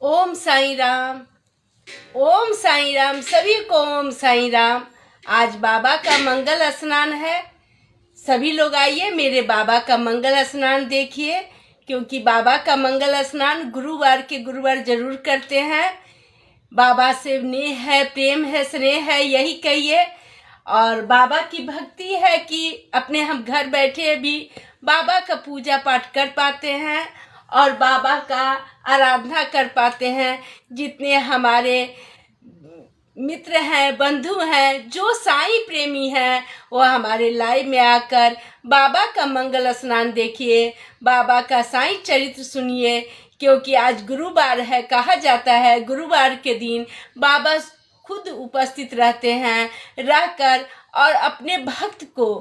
ओम साईं राम। ओम साईं राम। सभी को ओम साईं राम। आज बाबा का मंगल स्नान है। सभी लोग आइए मेरे बाबा का मंगल स्नान देखिए, क्योंकि बाबा का मंगल स्नान गुरुवार के गुरुवार जरूर करते हैं। बाबा से नेह है, प्रेम है, स्नेह है, यही कहिए। और बाबा की भक्ति है कि अपने हम घर बैठे भी बाबा का पूजा पाठ कर पाते हैं और बाबा का आराधना कर पाते हैं। जितने हमारे मित्र हैं, बंधु हैं, जो साईं प्रेमी हैं, वो हमारे लाइव में आकर बाबा का मंगल स्नान देखिए, बाबा का साईं चरित्र सुनिए। क्योंकि आज गुरुवार है, कहा जाता है गुरुवार के दिन बाबा खुद उपस्थित रहते हैं, रहकर और अपने भक्त को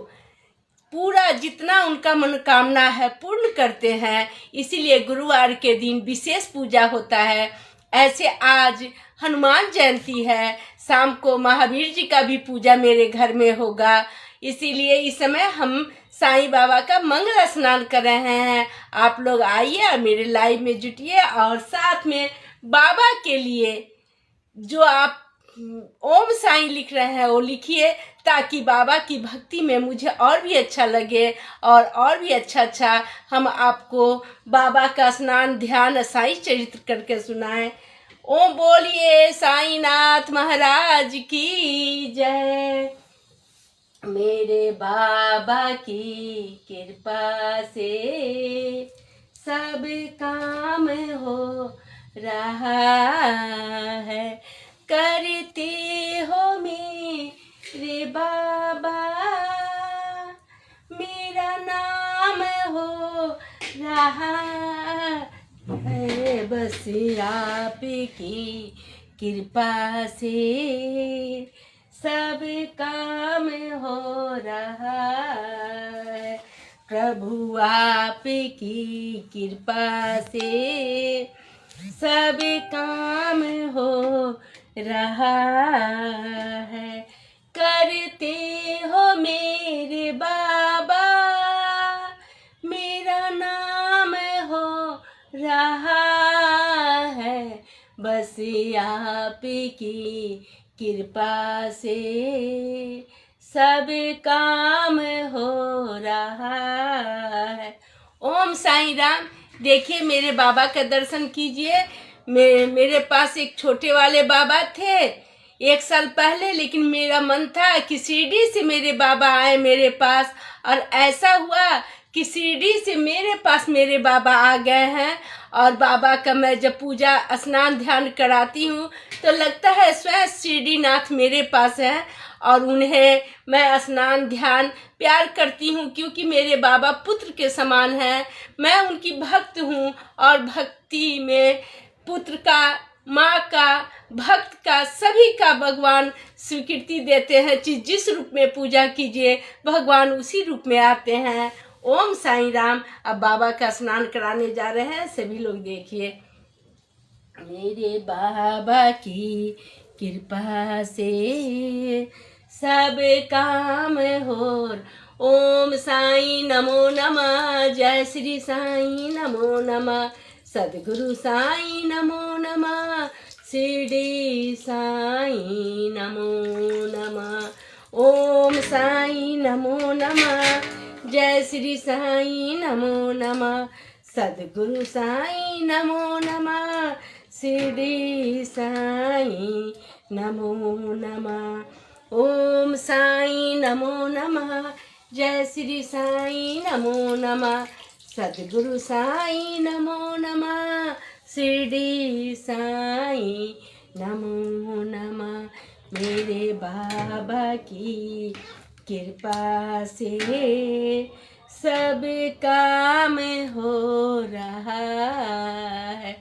पूरा जितना उनका मनोकामना है पूर्ण करते हैं। इसीलिए गुरुवार के दिन विशेष पूजा होता है। ऐसे आज हनुमान जयंती है, शाम को महावीर जी का भी पूजा मेरे घर में होगा। इसीलिए इस समय हम साईं बाबा का मंगल स्नान कर रहे हैं। आप लोग आइए और मेरे लाइव में जुटिए और साथ में बाबा के लिए जो आप ओम साईं लिख रहे हैं वो लिखिए, ताकि बाबा की भक्ति में मुझे और भी अच्छा लगे और भी अच्छा हम आपको बाबा का स्नान ध्यान साईं चरित्र करके सुनाएं। ओम बोलिए साईनाथ महाराज की जय। मेरे बाबा की कृपा से सब काम हो रहा है। करते हो मेरे बाबा, मेरा नाम हो रहा है। बस आपकी कृपा से सब काम हो रहा है। प्रभु आपकी कृपा से सब काम हो रहा है। करते हो मेरे बाबा, मेरा नाम हो रहा है। बस आपकी कृपा से सब काम हो रहा है। ओम साईं राम। देखिए मेरे बाबा का दर्शन कीजिए। मेरे पास एक छोटे वाले बाबा थे 1 साल पहले, लेकिन मेरा मन था कि शिरडी से मेरे बाबा आए मेरे पास, और ऐसा हुआ कि शिरडी से मेरे पास मेरे बाबा आ गए हैं। और बाबा का मैं जब पूजा स्नान ध्यान कराती हूँ तो लगता है स्वयं शिरडी नाथ मेरे पास है, और उन्हें मैं स्नान ध्यान प्यार करती हूँ, क्योंकि मेरे बाबा पुत्र के समान हैं। मैं उनकी भक्त हूँ और भक्ति में पुत्र का, माँ का, भक्त का, सभी का भगवान स्वीकृति देते हैं। जिस रूप में पूजा कीजिए भगवान उसी रूप में आते हैं। ओम साईं राम। अब बाबा का स्नान कराने जा रहे हैं, सभी लोग देखिए। मेरे बाबा की कृपा से सब काम हो। ओम साईं नमो नमः। जय श्री साईं नमो नमः। सद्गुरु साईं नमो नमः। शिरडी साईं नमो नमः। ओम साईं नमो नमः। जय श्री साईं नमो नमः। सद्गुरु साईं नमो नमः। शिरडी साईं नमो नमः। ओम साईं नमो नमः। जय श्री साईं नमो नमः। सद्गुरु साईं नमो नमः। शिरडी साईं नमो नमः। मेरे बाबा की कृपा से सब काम हो रहा है।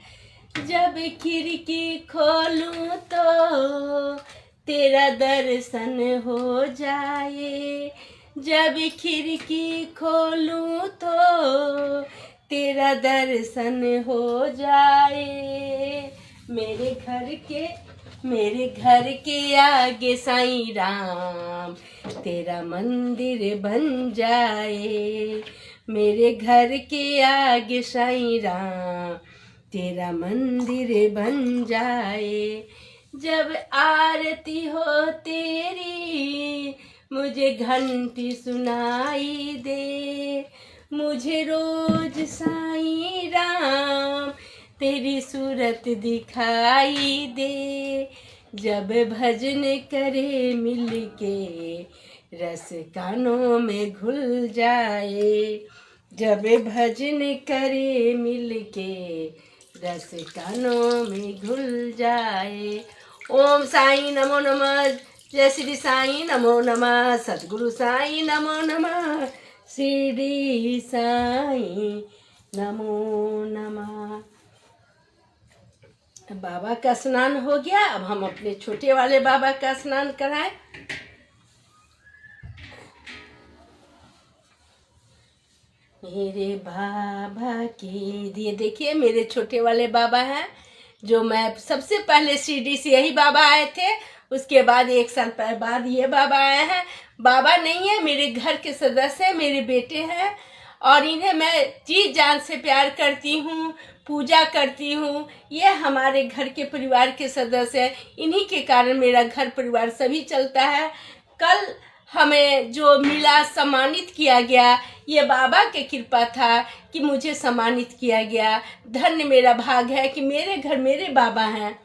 जब खिड़की खोलूं तो तेरा दर्शन हो जाए। जब खिड़की खोलूं तो तेरा दर्शन हो जाए। मेरे घर के आगे साईं राम तेरा मंदिर बन जाए। मेरे घर के आगे साईं राम तेरा मंदिर बन जाए। जब आरती हो तेरी मुझे घंटी सुनाई दे, मुझे रोज साईं राम तेरी सूरत दिखाई दे। जब भजन करे मिलके रस कानों में घुल जाए, जब भजन करे मिलके रस कानों में घुल जाए। ओम साईं नमो नमः, जय श्री साईं नमो नमः, सतगुरु साईं नमो नमः, शिरडी साईं नमो नमः। बाबा का स्नान हो गया, अब हम अपने छोटे वाले बाबा का स्नान कराएं। मेरे बाबा के दिए, देखिए मेरे छोटे वाले बाबा हैं, जो मैं सबसे पहले शिरडी से यही बाबा आए थे, उसके बाद 1 साल बाद ये बाबा आए हैं। बाबा नहीं है, मेरे घर के सदस्य हैं, मेरे बेटे हैं, और इन्हें मैं जी जान से प्यार करती हूँ, पूजा करती हूँ। ये हमारे घर के परिवार के सदस्य हैं, इन्हीं के कारण मेरा घर परिवार सभी चलता है। कल हमें जो मिला, सम्मानित किया गया, ये बाबा की कृपा था कि मुझे सम्मानित किया गया। धन्य मेरा भाग है कि मेरे घर मेरे बाबा हैं।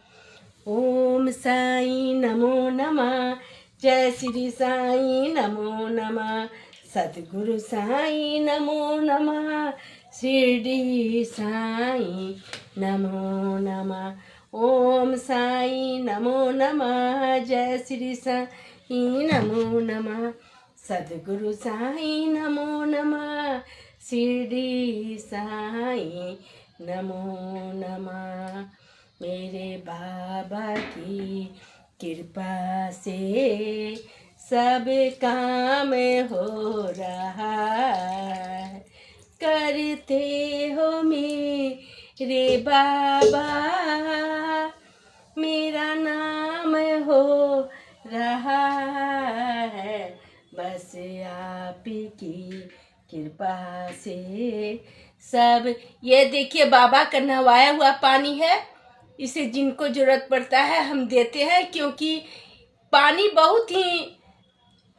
ओम साईं नमो नमः, जय श्री साईं नमो नमः, सतगुरु साईं नमो नमः, शिरडी साईं नमो नमः। ओम साईं नमो नमः, जय श्री साईं नमो नमः, सद्गुरु साईं नमो नमः, शिरडी साईं नमो नमः। मेरे बाबा की कृपा से सब काम हो रहा है, करते हो मेरे बाबा, मेरा नाम हो रहा है, बस आप की कृपा से सब। ये देखिए बाबा का नहवाया हुआ पानी है, इसे जिनको जरूरत पड़ता है हम देते हैं, क्योंकि पानी बहुत ही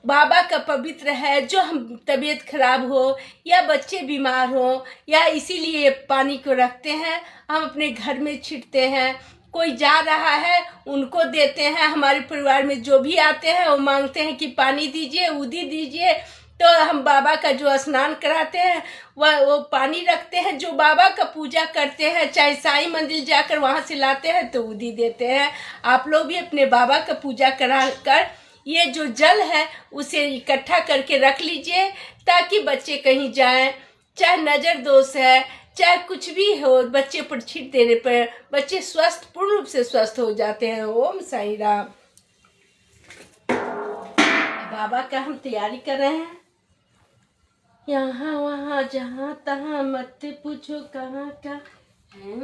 बाबा का पवित्र है। जो हम तबीयत खराब हो या बच्चे बीमार हो, या इसीलिए पानी को रखते हैं, हम अपने घर में छिड़कते हैं। कोई जा रहा है उनको देते हैं। हमारे परिवार में जो भी आते हैं वो मांगते हैं कि पानी दीजिए, उदी दीजिए, तो हम बाबा का जो स्नान कराते हैं वो पानी रखते हैं। जो बाबा का पूजा करते हैं, चाहे साईं मंदिर जाकर वहाँ से लाते हैं तो उदी देते हैं। आप लोग भी अपने बाबा का पूजा करा कर ये जो जल है उसे इकट्ठा करके रख लीजिए, ताकि बच्चे कहीं जाएं, चाहे नज़र दोष है, चाहे कुछ भी हो, बच्चे पर छींट देने पर बच्चे स्वस्थ, पूर्ण रूप से स्वस्थ हो जाते हैं। ओम साईं राम। बाबा का हम तैयारी कर रहे हैं। यहाँ वहाँ जहाँ तहाँ मत पूछो कहाँ का है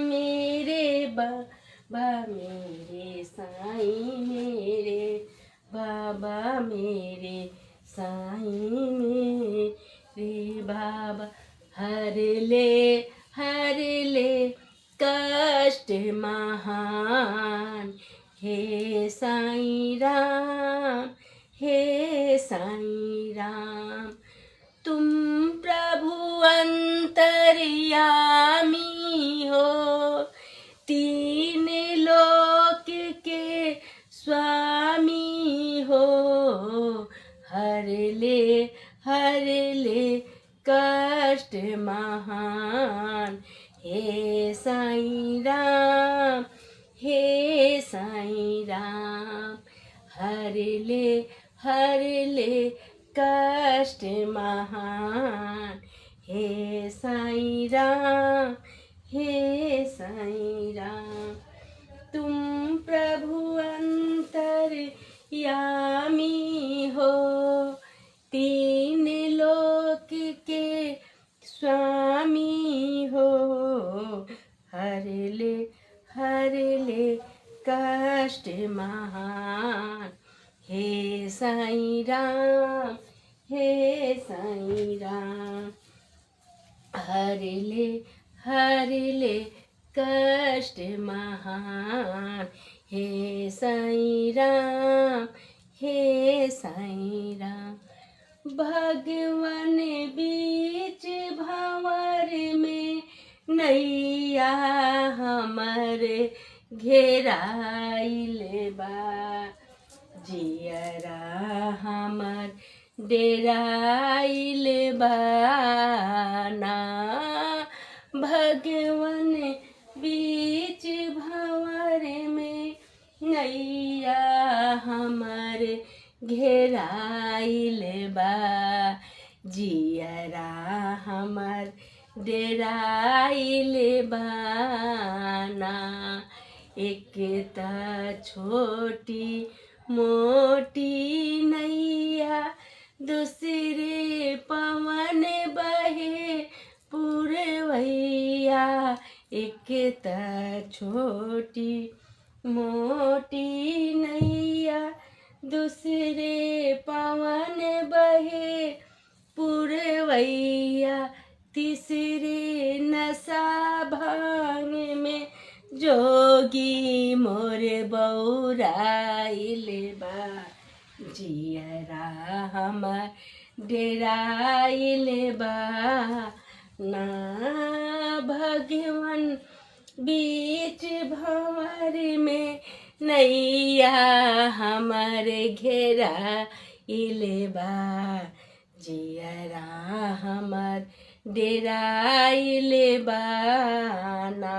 मेरे बाबा, मेरे साईं मेरे बाबा, मेरे साईं मेरे बाबा। हर ले कष्ट महान, हे साईं राम, हे साईं राम। तुम प्रभु अंतर्यामी हो, 3 लोक के स्वामी हो। हर ले कष्ट महान, हे साईं राम, हे साईं राम। हर ले कष्ट महान, हे साईं राम, हे साईं राम। तुम प्रभु अंतर्यामी हो, 3 लोक के स्वामी हो। हर ले कष्ट महान, हे साईं राम, हे साईं राम। हर ले कष्ट महान। हे साईं राम, हे साईं राम। भगवान बीच भंवर में नैया हमर घेराइल बा। जियरा हमर डेराइल बा ना। भगवान बीच भंवर में नैया हमर घेराइल बा। जियरा हमर डेराइल बा ना। एक त छोटी मोटी नैया दूसरे पवन बहे पुरवैया। एक त छोटी मोटी नैया दूसरे पवन बहे पुरवैया। तीसरे नशा भांग में जोगी मोर बौराइल बा। जियरा हमर डेराइल बा ना। भगवान बीच भंवर में नैया हमर घेराइल बा। जियरा हमर डेराइल बा ना।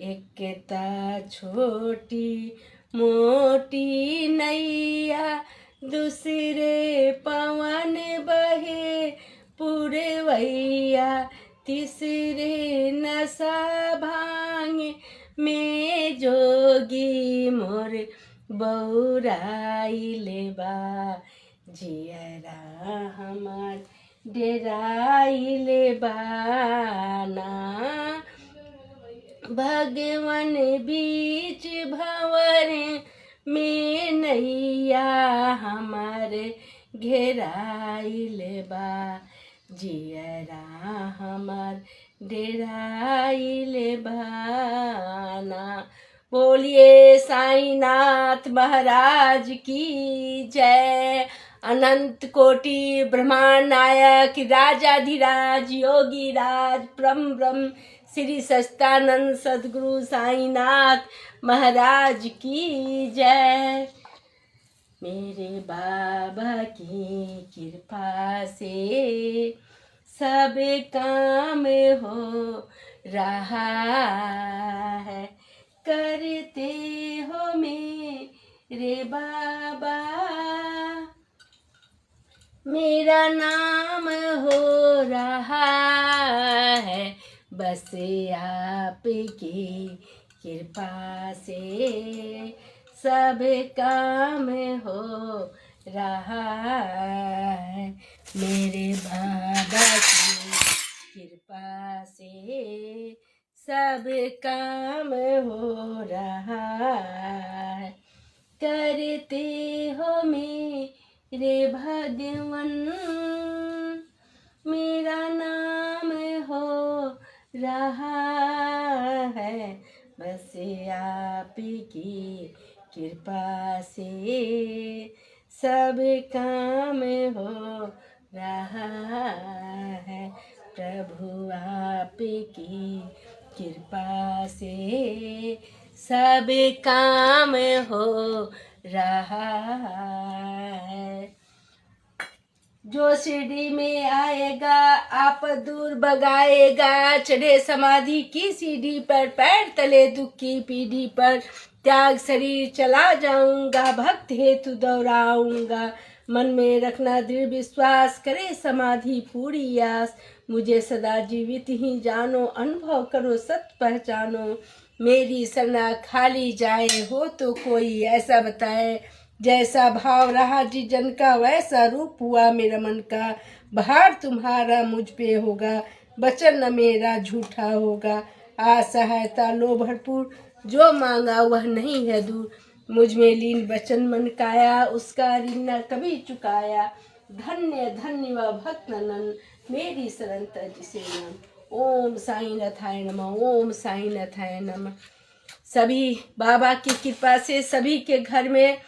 एक त छोटी मोटी नैया दूसरे पवन बहे पुरवैया। तीसरे नशा भांग में जोगी मोर बौराइल बा। जियरा हमार डेराइल बा ना। भगवान बीच भंवर में नैया हमार घेराइल बा। जियरा हमार डेराइल बा ना। बोलिए साईनाथ महाराज की जय। अनंत कोटि ब्रह्मांड नायक राजाधिराज योगी राज परम ब्रह्म श्री सच्चिदानंद सद्गुरु साईनाथ महाराज की जय। मेरे बाबा की कृपा से सब काम हो रहा है। करते हो मेरे बाबा मेरा नाम हो रहा है। बस आपकी कृपा से सब काम हो रहा है। मेरे बाबा की कृपा से सब काम हो रहा है। करते हो मेरे भगवन मेरा नाम हो रहा है। बस आपकी कृपा से सब काम हो रहा है। प्रभु आपकी कृपा से सब काम हो रहा है। जो शिरडी में आएगा आप दूर भगाएगा। चढ़े समाधि की सीढ़ी पर पैर तले दुख की पीढ़ी पर त्याग शरीर चला जाऊंगा। भक्त हेतु दोहराऊंगा। मन में रखना दृढ़ विश्वास करे समाधि पूरी आस। मुझे सदा जीवित ही जानो अनुभव करो सत्य पहचानो। मेरी सरना खाली जाए हो तो कोई ऐसा बताए। जैसा भाव रहा जिस जन का वैसा रूप हुआ मेरा मन का। भार तुम्हारा मुझ पे होगा वचन न मेरा झूठा होगा। असहायता लो भरपूर जो मांगा वह नहीं है दूर। मुझ में लीन वचन मन काया उसका ऋण न कभी चुकाया। धन्य धन्य व भक्त नंदन मेरी शरण जिसे नाम। ओम साईं नाथाय नमः, ओम साईं नाथाय नमः। सभी बाबा की कृपा से सभी के घर में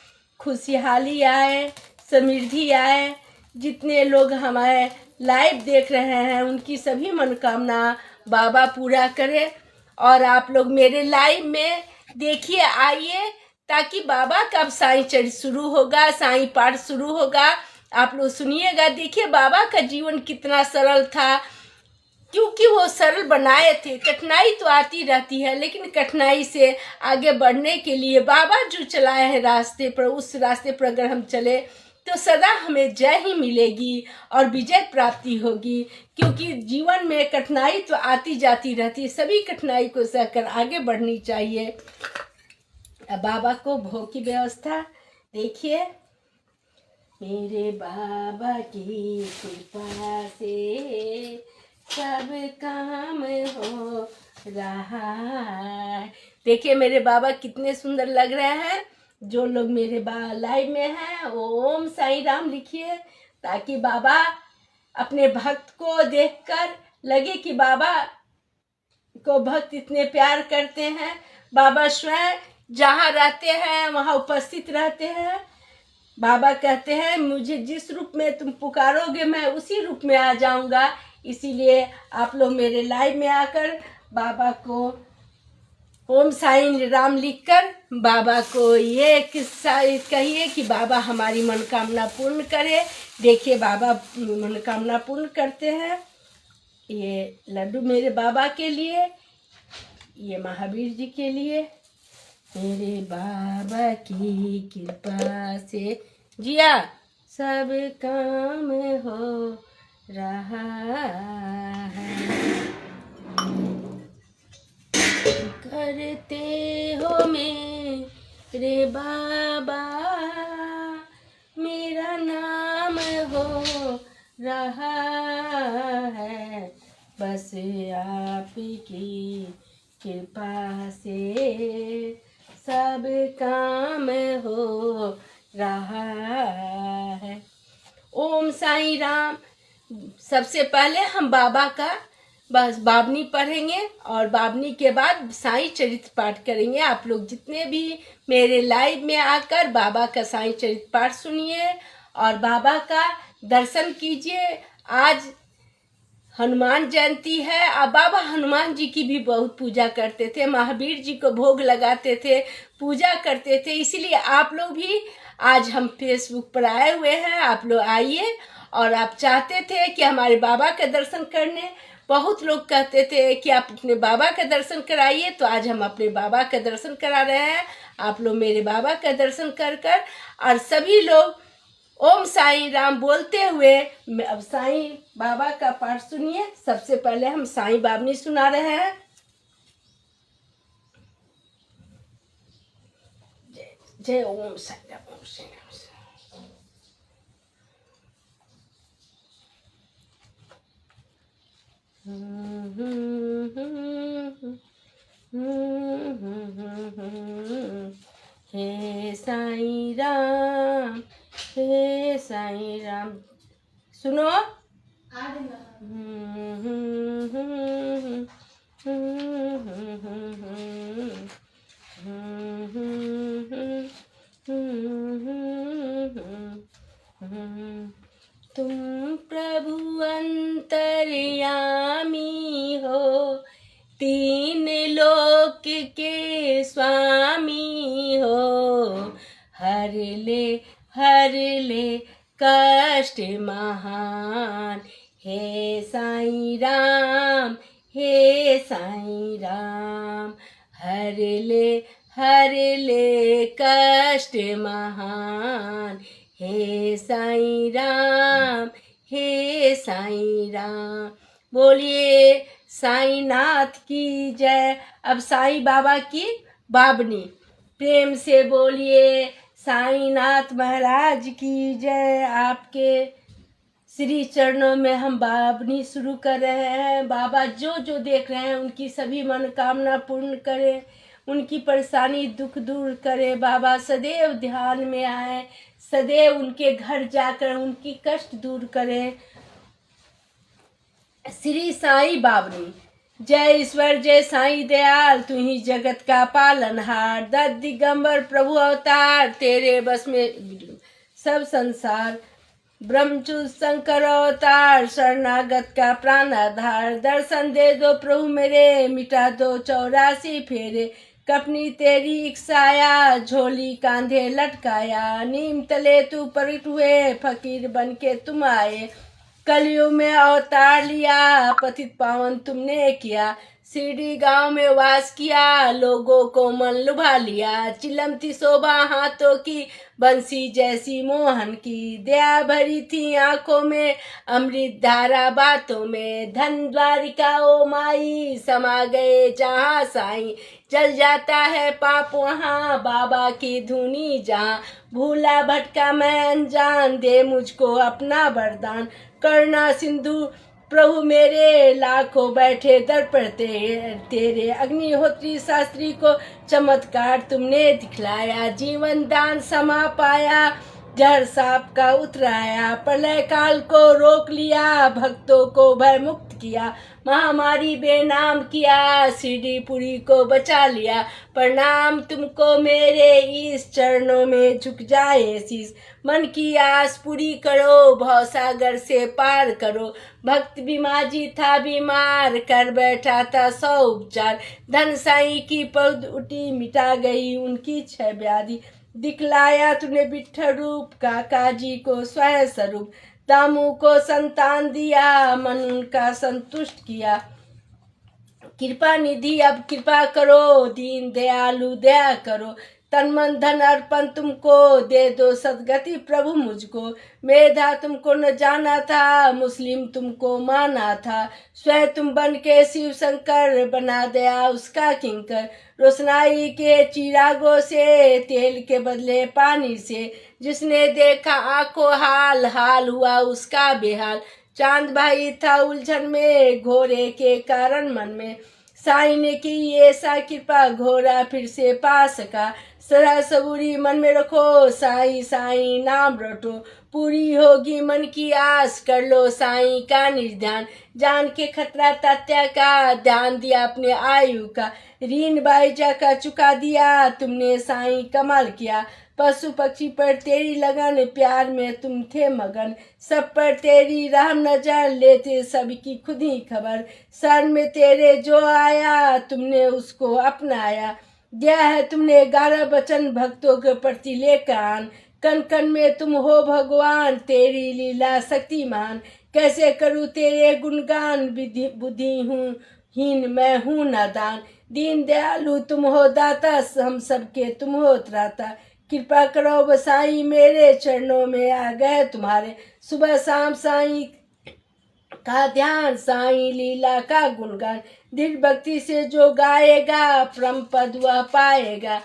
खुशहाली आए, समृद्धि आए। जितने लोग हमारे लाइव देख रहे हैं उनकी सभी मनोकामना बाबा पूरा करे। और आप लोग मेरे लाइव में देखिए, आइए, ताकि बाबा का अब साईं चरित्र शुरू होगा, साईं पाठ शुरू होगा। आप लोग सुनिएगा, देखिए बाबा का जीवन कितना सरल था, क्योंकि वो सरल बनाए थे। कठिनाई तो आती रहती है, लेकिन कठिनाई से आगे बढ़ने के लिए बाबा जो चलाए हैं रास्ते पर, उस रास्ते पर अगर हम चले तो सदा हमें जय ही मिलेगी और विजय प्राप्ति होगी। क्योंकि जीवन में कठिनाई तो आती जाती रहती है, सभी कठिनाई को सहकर आगे बढ़नी चाहिए। अब बाबा को भोग की व्यवस्था देखिए। मेरे बाबा की कृपा से सब काम हो रहा है। देखिए मेरे बाबा कितने सुंदर लग रहे हैं। जो लोग मेरे लाइव में हैं वो ओम साईं राम लिखिए, ताकि बाबा अपने भक्त को देखकर लगे कि बाबा को भक्त इतने प्यार करते हैं। बाबा स्वयं जहाँ रहते हैं वहाँ उपस्थित रहते हैं। बाबा कहते हैं मुझे जिस रूप में तुम पुकारोगे मैं उसी रूप में आ जाऊंगा। इसीलिए आप लोग मेरे लाइव में आकर बाबा को ओम साईं राम लिखकर बाबा को ये किस्सा कहिए कि बाबा हमारी मनोकामना पूर्ण करे। देखिए बाबा मनोकामना पूर्ण करते हैं। ये लड्डू मेरे बाबा के लिए, ये महावीर जी के लिए। मेरे बाबा की कृपा से जिया सब काम हो रहा है। करते हो मेरे बाबा, मेरा नाम हो रहा है। बस आपकी कृपा से सब काम हो रहा है। ओम साईं राम। सबसे पहले हम बाबा का बस बावनी पढ़ेंगे और बावनी के बाद साईं चरित्र पाठ करेंगे। आप लोग जितने भी मेरे लाइव में आकर बाबा का साईं चरित्र पाठ सुनिए और बाबा का दर्शन कीजिए। आज हनुमान जयंती है। अब बाबा हनुमान जी की भी बहुत पूजा करते थे, महावीर जी को भोग लगाते थे, पूजा करते थे। इसीलिए आप लोग भी आज हम फेसबुक पर आए हुए हैं। आप लोग आइए। और आप चाहते थे कि हमारे बाबा का दर्शन करने, बहुत लोग कहते थे कि आप अपने बाबा का दर्शन कराइए, तो आज हम अपने बाबा का दर्शन करा रहे हैं। आप लोग मेरे बाबा का दर्शन कर कर और सभी लोग ओम साईं राम बोलते हुए अब साईं बाबा का पाठ सुनिए। सबसे पहले हम साईं बावनी सुना रहे हैं। जय ओम साईं राम, ओम साईं राम। हे साईं राम, हे साईं राम। सुनो। तुम प्रभु अंतर्यामी हो, तीन लोक के स्वामी हो। हर ले कष्ट महान, हे साईं राम, हे साईं राम। हर ले कष्ट महान, हे साईं राम, हे साईं राम। बोलिए साईं नाथ की जय। अब साईं बाबा की बावनी प्रेम से बोलिए साईं नाथ महाराज की जय। आपके श्री चरणों में हम बावनी शुरू कर रहे हैं। बाबा जो जो देख रहे हैं उनकी सभी मनोकामना पूर्ण करें, उनकी परेशानी दुख दूर करे। बाबा सदैव ध्यान में आए, सदैव उनके घर जाकर उनकी कष्ट दूर करें। श्री साईं बावनी। जय ईश्वर जय साईं दयाल, तू ही जगत का पालनहार, दत्त दिगंबर प्रभु अवतार, तेरे बस में सब संसार। ब्रह्मचूत शंकर अवतार, शरणागत का प्राण आधार, दर्शन दे दो प्रभु मेरे, मिटा दो 84 फेरे। कपनी तेरी इक्साया, झोली कांधे लटकाया, नीम तले तू प्रकट हुए, फकीर बन के तुम आए। कलयुग में अवतार लिया, पतित पावन तुमने किया, शिरडी गांव में वास किया, लोगों को मन लुभा लिया। चिलमती शोभा हाथों की, बंसी जैसी मोहन की, दया भरी थी आंखों में, अमृत धारा बातों में। धन द्वारिका ओ माई, समा गए जहाँ साईं, चल जाता है पाप वहाँ, बाबा की धुनी जहाँ। भूला भटका मैं अनजान, दे मुझको अपना वरदान। करुणा सिंधु प्रभु मेरे, लाखों बैठे दर पर तेरे। अग्निहोत्री शास्त्री को चमत्कार तुमने दिखलाया, जीवन दान समा पाया, जहर सांप का उतराया। प्रलय काल को रोक लिया, भक्तों को भय मुक्त किया, महामारी बेनाम किया, शिरडीपुरी को बचा लिया। प्रणाम तुमको मेरे, इस चरणों में झुक जाए शीस। मन की आस पूरी करो, भवसागर से पार करो। भक्त बीमाजी था बीमार, कर बैठा था 100 उपचार। धन साईं की पद उठी, मिटा गई उनकी 6 व्याधि। दिखलाया तूने विठ्ठल रूप, काका जी को स्वयं स्वरूप। दामू को संतान दिया, मन उनका संतुष्ट किया। कृपा निधि अब कृपा करो, दीन दयालु दया करो। तन मन धन अर्पण तुमको, दे दो सदगति प्रभु मुझको। मेधा तुमको न जाना था, मुस्लिम तुमको माना था, स्वयं तुम बन के शिव शंकर, बना दया उसका किंकर। रोशनाई के चिरागों से, तेल के बदले पानी से, जिसने देखा आंखों हाल, हाल हुआ उसका बेहाल। चांद भाई था उलझन में, घोरे के कारण मन में, साईं ने की ऐसा कृपा, घोरा फिर से पा सका। सदा सबूरी मन में रखो, साईं साईं नाम रटो, पूरी होगी मन की आस, कर लो साईं का निर्ध्यान। जान के खतरा तात्या का, ध्यान दिया अपने आयु का, ऋण बाईजा का चुका दिया, तुमने साईं कमाल किया। पशु पक्षी पर तेरी लगन, प्यार में तुम थे मगन, सब पर तेरी रहम नजर, लेते सबकी खुद ही खबर। शरण में तेरे जो आया, तुमने उसको अपनाया, दिया है तुमने 11 वचन, भक्तों के प्रति लेकान। कण कण में तुम हो भगवान, तेरी लीला शक्तिमान। कैसे करूँ तेरे गुणगान, बुद्धि हूँ हीन मैं हूँ नादान। दीन दयालु तुम हो दाता, हम सबके तुम हो त्राता। कृपा करो बसाई, मेरे चरणों में आ गए तुम्हारे। सुबह शाम साईं का ध्यान, साईं लीला का गुणगान, दिल भक्ति से जो गाएगा, परम पद वह पाएगा।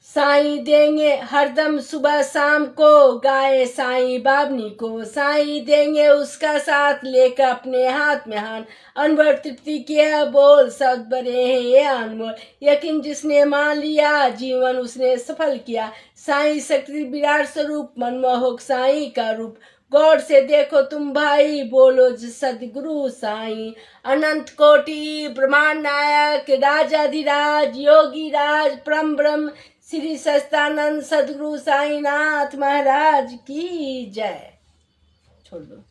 साईं देंगे हरदम सुबह शाम को, गाए साईं बाबनी को, साईं देंगे उसका साथ, लेकर अपने हाथ में हाथ। अनवर तृप्ति किया बोल, सब बड़े हैं ये अनमोल, यकीन जिसने मान लिया, जीवन उसने सफल किया। साईं शक्ति विराट स्वरूप, मनमोहक साईं का रूप, गौर से देखो तुम भाई, बोलो सदगुरु साईं। अनंत कोटि ब्रह्मांड नायक, राजाधिराज योगी राज, परम ब्रह्म श्री सच्चिदानंद सदगुरु साईनाथ महाराज की जय। छोड़ दो।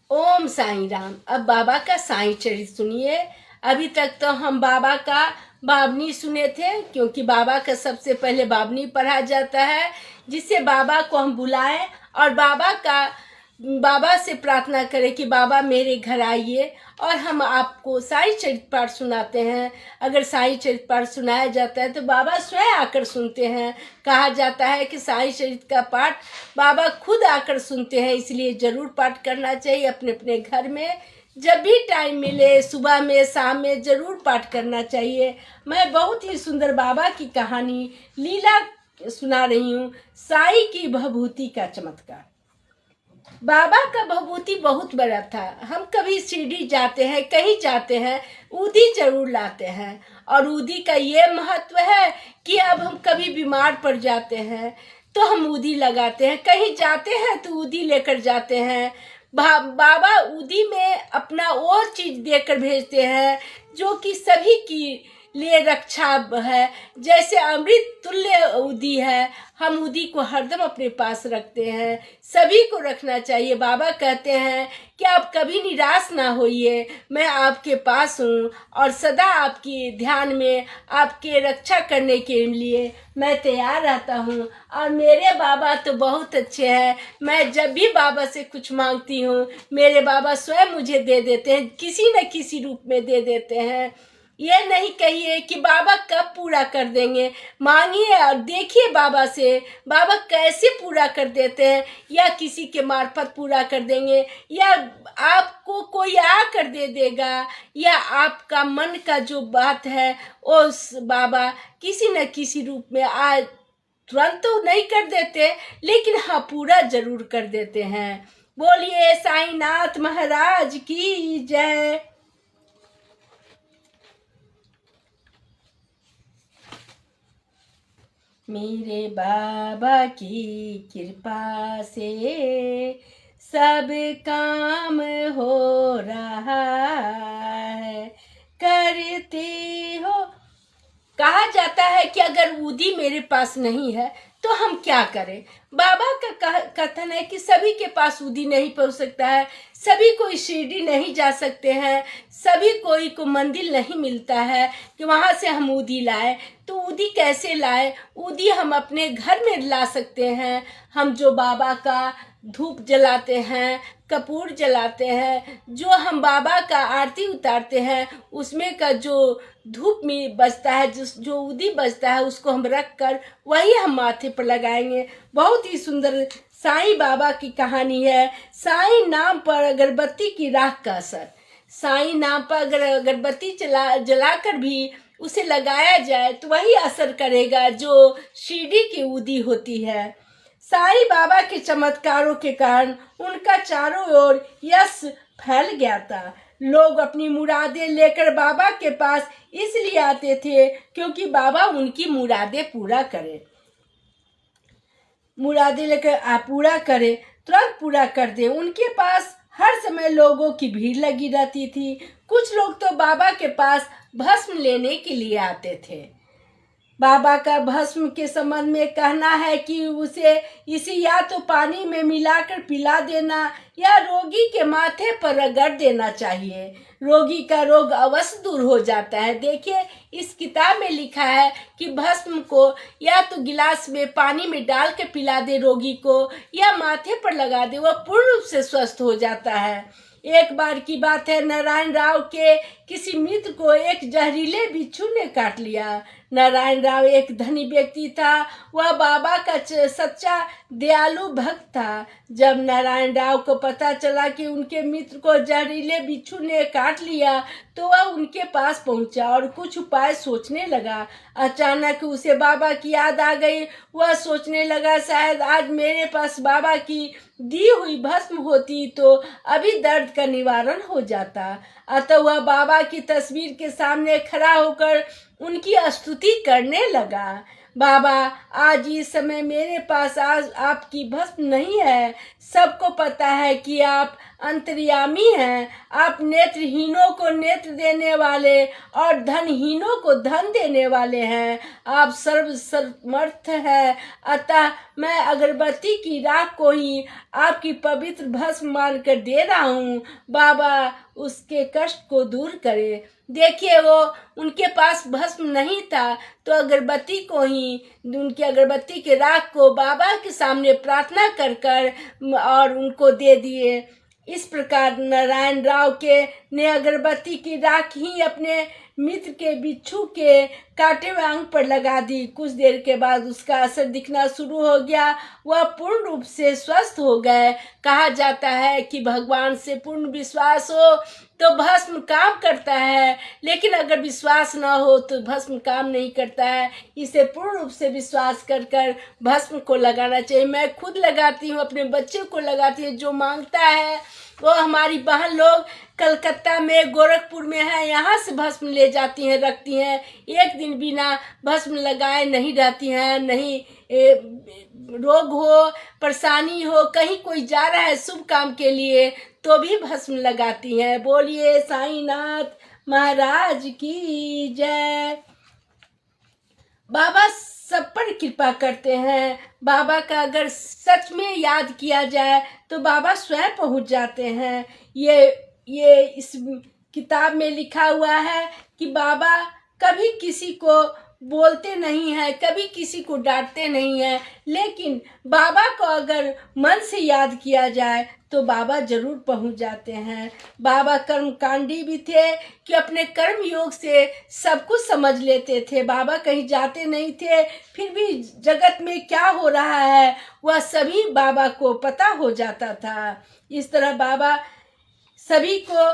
ओम साईं राम। अब बाबा का साईं चरित्र सुनिए। अभी तक तो हम बाबा का बावनी सुने थे, क्योंकि बाबा का सबसे पहले बावनी पढ़ा जाता है, जिससे बाबा को हम बुलाएं और बाबा से प्रार्थना करें कि बाबा मेरे घर आइए, और हम आपको साईं चरित्र पाठ सुनाते हैं। अगर साईं चरित्र पाठ सुनाया जाता है तो बाबा स्वयं आकर सुनते हैं। कहा जाता है कि साईं चरित्र का पाठ बाबा खुद आकर सुनते हैं, इसलिए जरूर पाठ करना चाहिए अपने अपने घर में। जब भी टाइम मिले, सुबह में शाम में, जरूर पाठ करना चाहिए। मैं बहुत ही सुंदर बाबा की कहानी लीला सुना रही हूँ, साईं की भभूति का चमत्कार। बाबा का भभूति बहुत बड़ा था। हम कभी शिरडी जाते हैं, कहीं जाते हैं, ऊदी जरूर लाते हैं। और ऊदी का ये महत्व है कि अब हम कभी बीमार पड़ जाते हैं तो हम ऊदी लगाते हैं, कहीं जाते हैं तो ऊदी लेकर जाते हैं। बाबा ऊदी में अपना वो चीज देकर भेजते हैं जो कि सभी की लिए रक्षा है। जैसे अमृत तुल्य ऊदी है, हम ऊदी को हरदम अपने पास रखते हैं, सभी को रखना चाहिए। बाबा कहते हैं कि आप कभी निराश ना होइए, मैं आपके पास हूँ और सदा आपकी ध्यान में आपके रक्षा करने के लिए मैं तैयार रहता हूँ। और मेरे बाबा तो बहुत अच्छे हैं। मैं जब भी बाबा से कुछ मांगती हूँ, मेरे बाबा स्वयं मुझे दे देते हैं, किसी न किसी रूप में दे देते हैं। ये नहीं कहिए कि बाबा कब पूरा कर देंगे, मांगिए और देखिए बाबा से बाबा कैसे पूरा कर देते हैं। या किसी के मार्फत पूरा कर देंगे, या आपको कोई आकर दे देगा, या आपका मन का जो बात है उस बाबा किसी न किसी रूप में आज तुरंत तो नहीं कर देते, लेकिन हाँ पूरा जरूर कर देते हैं। बोलिए साईनाथ महाराज की जय। मेरे बाबा की कृपा से सब काम हो रहा है, करते हो। कहा जाता है कि अगर ऊदी मेरे पास नहीं है तो हम क्या करें। बाबा का कथन है कि सभी के पास ऊदी नहीं पहुंच सकता है, सभी कोई शिरडी नहीं जा सकते हैं, सभी कोई को मंदिर नहीं मिलता है कि वहां से हम ऊदी लाए। तो ऊदी कैसे लाए? ऊदी हम अपने घर में ला सकते हैं। हम जो बाबा का धूप जलाते हैं, कपूर जलाते हैं, जो हम बाबा का आरती उतारते हैं, उसमें का जो धूप में बजता है, जो ऊदी बजता है, उसको हम रख कर वही हम माथे पर लगाएंगे। बहुत ही सुंदर साईं बाबा की कहानी है। साईं नाम पर अगरबत्ती की राख का असर। साईं नाम पर अगर अगरबत्ती जलाकर भी उसे लगाया जाए तो वही असर करेगा जो शिरडी की ऊदी होती है। साईं बाबा के चमत्कारों के कारण उनका चारों ओर यश फैल गया था। लोग अपनी मुरादें लेकर बाबा के पास इसलिए आते थे क्योंकि बाबा उनकी मुरादें पूरा करे। मुरादें लेकर पूरा करे, तुरंत पूरा कर दे। उनके पास हर समय लोगों की भीड़ लगी रहती थी। कुछ लोग तो बाबा के पास भस्म लेने के लिए आते थे। बाबा का भस्म के संबंध में कहना है कि इसे या तो पानी में मिलाकर पिला देना या रोगी के माथे पर रगड़ देना चाहिए। रोगी का रोग अवश्य दूर हो जाता है। देखिए इस किताब में लिखा है कि भस्म को या तो गिलास में पानी में डाल के पिला दे रोगी को, या माथे पर लगा दे, वह पूर्ण रूप से स्वस्थ हो जाता है। एक बार की बात है, नारायण राव के किसी मित्र को एक जहरीले बिच्छू ने काट लिया। नारायण राव एक धनी व्यक्ति था, वह बाबा का सच्चा दयालु भक्त था। जब नारायण राव को पता चला कि उनके मित्र को जहरीले बिच्छू ने काट लिया तो वह उनके पास पहुंचा और कुछ उपाय सोचने लगा। अचानक उसे बाबा की याद आ गई। वह सोचने लगा शायद आज मेरे पास बाबा की दी हुई भस्म होती तो अभी दर्द का निवारण हो जाता। अतः वह बाबा की तस्वीर के सामने खड़ा होकर उनकी स्तुति करने लगा। बाबा आज इस समय मेरे पास आज आपकी भस्म नहीं है। सबको पता है कि आप अंतर्यामी हैं। आप नेत्रहीनों को नेत्र देने वाले और धनहीनों को धन देने वाले हैं। आप सर्व समर्थ हैं। अतः मैं अगरबत्ती की राख को ही आपकी पवित्र भस्म मानकर दे रहा हूँ। बाबा उसके कष्ट को दूर करे। देखिए वो उनके पास भस्म नहीं था तो अगरबत्ती को ही, उनकी अगरबत्ती के राख को बाबा के सामने प्रार्थना कर कर और उनको दे दिए। इस प्रकार नारायण राव के ने अगरबत्ती की राख ही अपने मित्र के बिच्छू के काटे हुए अंग पर लगा दी। कुछ देर के बाद उसका असर दिखना शुरू हो गया, वह पूर्ण रूप से स्वस्थ हो गए। कहा जाता है कि भगवान से पूर्ण विश्वास हो तो भस्म काम करता है, लेकिन अगर विश्वास न हो तो भस्म काम नहीं करता है। इसे पूर्ण रूप से विश्वास कर कर भस्म को लगाना चाहिए। मैं खुद लगाती हूँ, अपने बच्चे को लगाती हूँ। जो मांगता है वो हमारी बहन लोग कलकत्ता में, गोरखपुर में है, यहाँ से भस्म ले जाती हैं, रखती हैं। एक दिन बिना भस्म लगाए नहीं रहती हैं। नहीं रोग हो, परेशानी हो, कहीं कोई जा रहा है शुभ काम के लिए तो भी भस्म लगाती हैं। बोलिए साईनाथ महाराज की जय। बाबा सब पर कृपा करते हैं। बाबा का अगर सच में याद किया जाए तो बाबा स्वयं पहुंच जाते हैं। ये इस किताब में लिखा हुआ है कि बाबा कभी किसी को बोलते नहीं हैं, कभी किसी को डांटते नहीं हैं, लेकिन बाबा को अगर मन से याद किया जाए तो बाबा जरूर पहुंच जाते हैं। बाबा कर्मकांडी भी थे कि अपने कर्म योग से सब कुछ समझ लेते थे। बाबा कहीं जाते नहीं थे, फिर भी जगत में क्या हो रहा है वह सभी बाबा को पता हो जाता था। इस तरह बाबा सभी को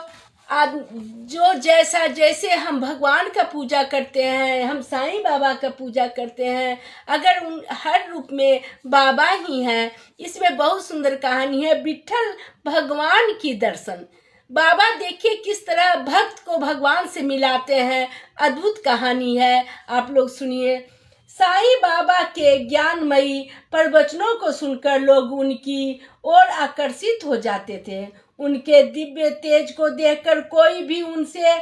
जो जैसे हम भगवान का पूजा करते हैं, हम साईं बाबा का पूजा करते हैं, अगर उन हर रूप में बाबा ही हैं। इसमें बहुत सुंदर कहानी है, विट्ठल भगवान की दर्शन। बाबा देखिए किस तरह भक्त को भगवान से मिलाते हैं। अद्भुत कहानी है, आप लोग सुनिए। साईं बाबा के ज्ञानमयी प्रवचनों को सुनकर लोग उनकी ओर आकर्षित हो जाते थे। उनके दिव्य तेज को देखकर कोई भी उनसे